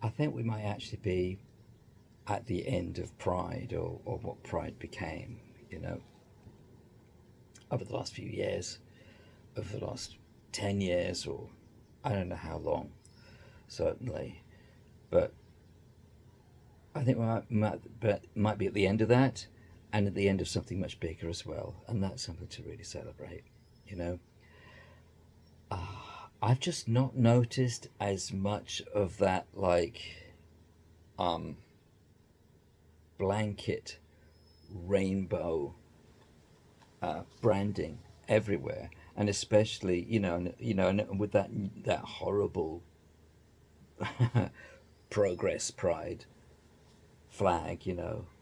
I think we might actually be at the end of Pride, or what Pride became, you know, over the last few years, over the last 10 years, or I don't know how long, certainly. But I think might be at the end of that, and at the end of something much bigger as well. And that's something to really celebrate, you know. I've just not noticed as much of that, like, um, blanket rainbow branding everywhere, and especially and with that horrible progress pride flag,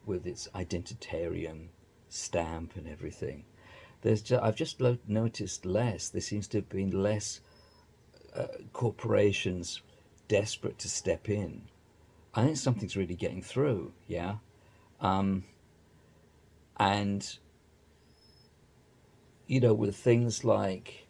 with its identitarian stamp and everything. I've just noticed less. There seems to have been less corporations desperate to step in. I think something's really getting through, yeah. Um, and with things like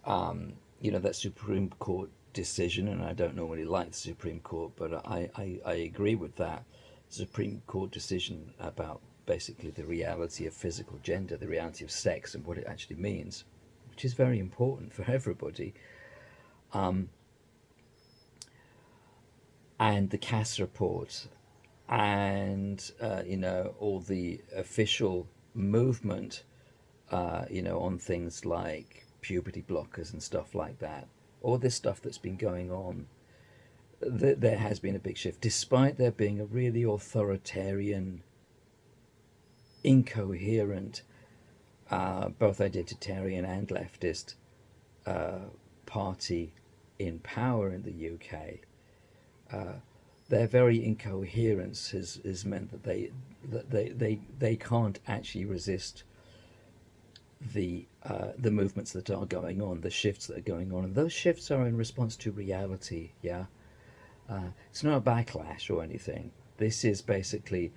that Supreme Court decision, and I don't normally like the Supreme Court, but I agree with that Supreme Court decision about basically the reality of physical gender, the reality of sex, and what it actually means, which is very important for everybody. Um, and the Cass report, and all the official movement, on things like puberty blockers and stuff like that. All this stuff that's been going on, there has been a big shift, despite there being a really authoritarian, incoherent, both identitarian and leftist party in power in the UK. Their very incoherence has meant that they can't actually resist the movements that are going on, the shifts that are going on, and those shifts are in response to reality. Yeah, it's not a backlash or anything. This is basically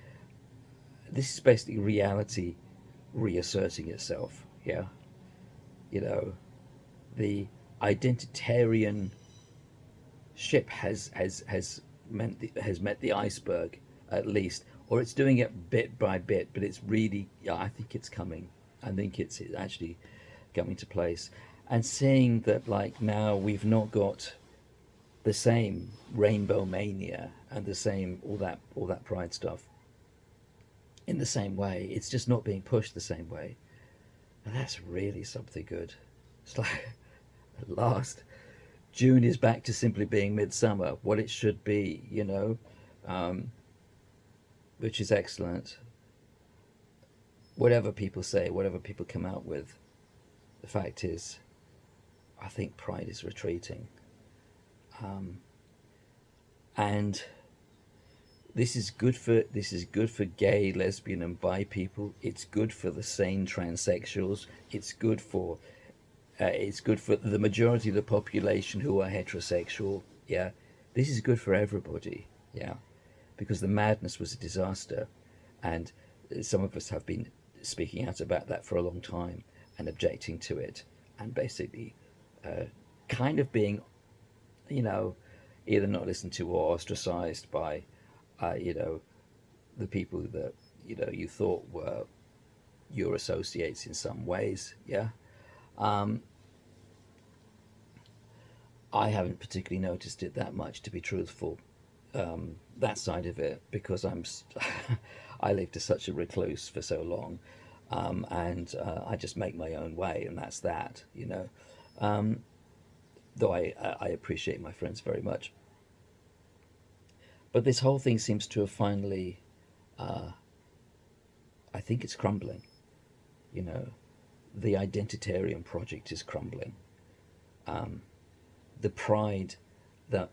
reality reasserting itself. Yeah, you know the identitarian ship has met the iceberg, at least, or it's doing it bit by bit. But it's really, yeah, I think it's coming. I think it's actually coming to place, and seeing that, like, now we've not got the same rainbow mania and the same all that pride stuff in the same way. It's just not being pushed the same way, and that's really something good. It's like, at last, June is back to simply being midsummer, what it should be, um, which is excellent. Whatever people say, whatever people come out with, the fact is, I think pride is retreating. Um, and this is good for gay, lesbian, and bi people. It's good for the sane transsexuals. It's good for the majority of the population who are heterosexual. Yeah, this is good for everybody. Yeah, because the madness was a disaster, and some of us have been speaking out about that for a long time and objecting to it, and basically, uh, kind of being, you know, either not listened to or ostracized by, uh, you know, the people that you thought were your associates in some ways. Yeah. Um, I haven't particularly noticed it that much, to be truthful. That side of it, because I lived as such a recluse for so long, and I just make my own way, and that's that. Um, though I appreciate my friends very much, but this whole thing seems to have finally, I think it's crumbling. You know, the identitarian project is crumbling. Um, the pride, the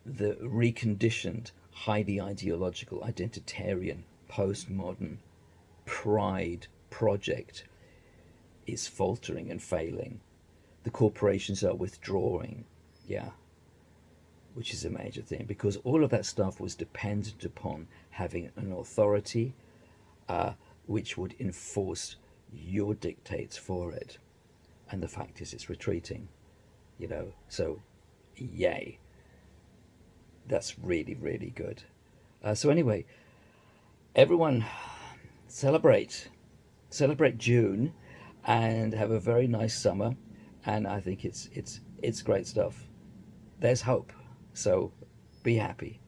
reconditioned, highly ideological, identitarian, postmodern pride project is faltering and failing. The corporations are withdrawing, yeah, which is a major thing, because all of that stuff was dependent upon having an authority, uh, which would enforce your dictates for it. And the fact is, it's retreating. So, yay. That's really, really good. So anyway, everyone celebrate, celebrate June, and have a very nice summer. And I think it's great stuff. There's hope. So be happy.